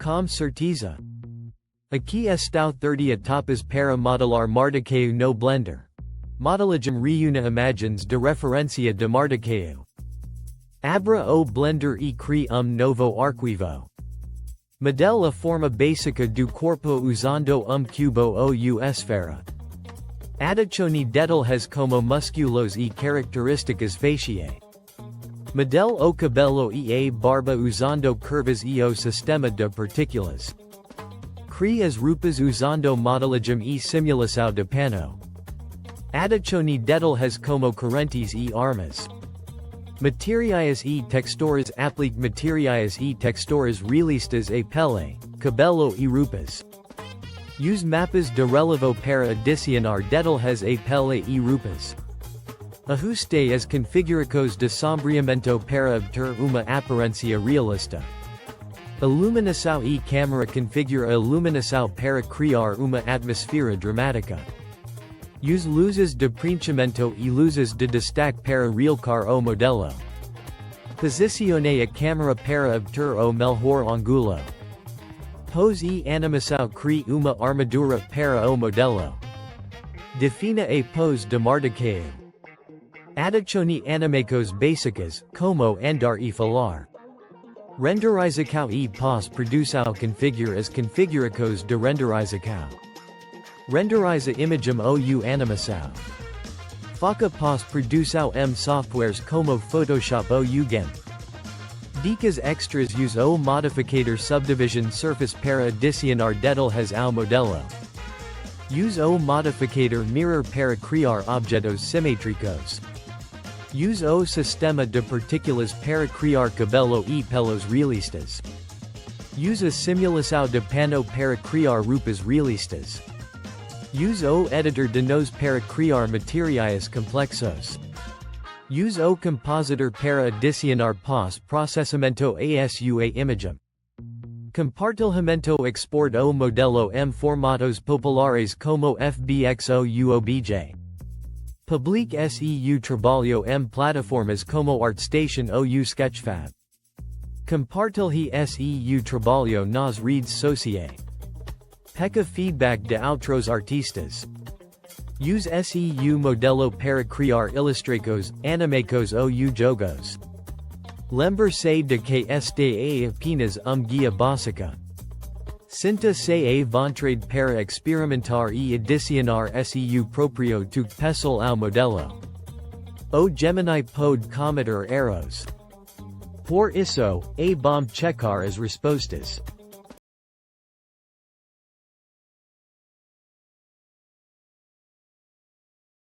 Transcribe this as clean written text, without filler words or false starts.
Com certeza. Aqui estão 30 etapas para modelar Mardoqueu no Blender. Modelagem reúne imagens de referência de Mardoqueu. Abra o Blender e crie novo arquivo. Modele a forma básica do corpo usando cubo ou esfera. Adicione detalhes como músculos e características faciais. Modele o cabelo e a barba usando curvas e o sistema de partículas. Crie as roupas usando modelagem e simulação de pano. Adicione detalhes como correntes e armas. Materiais e texturas. Aplique materiais e texturas realistas a pele, cabelo e roupas. Use mapas de relevo para adicionar detalhes a pele e roupas. Ajuste as configurações de sombreamento para obter uma aparência realista. Iluminação e câmera. Configure a iluminação para criar uma atmosfera dramática. Use luzes de preenchimento e luzes de destaque para realçar o modelo. Posicione a câmera para obter o melhor ângulo. Pose e animação. Crie uma armadura para o modelo. Defina a pose de Mardoqueu. Adicione animações básicas, como andar e falar. Renderização e pós-produção. Configure as configurações de renderização. Renderiza imagem ou animação. Faça pós-produção softwares como Photoshop ou GIMP. Dicas extras. Use o modificador subdivision surface para adicionar detalhes ao modelo. Use o modificador mirror para criar objetos simétricos. Use o sistema de partículas para criar cabelo e pelos realistas. Use a simulação de pano para criar roupas realistas. Use o editor de nós para criar materiais complexos. Use o compositor para adicionar pós-processamento a sua imagem. Compartilhamento. Export o modelo formatos populares como FBX ou OBJ. Publique seu trabalho plataformas como ArtStation ou Sketchfab. Compartilhe seu trabalho nas redes sociais. Peca feedback de outros artistas. Use seu modelo para criar ilustrações, animações ou jogos. Lembre-se de que ESTE é apenas guia básica. Sinta-se à vontade para experimentar e adicionar seu próprio toque pessoal ao modelo. O Gemini pode cometer erros. Por isso, é bom checar as respostas.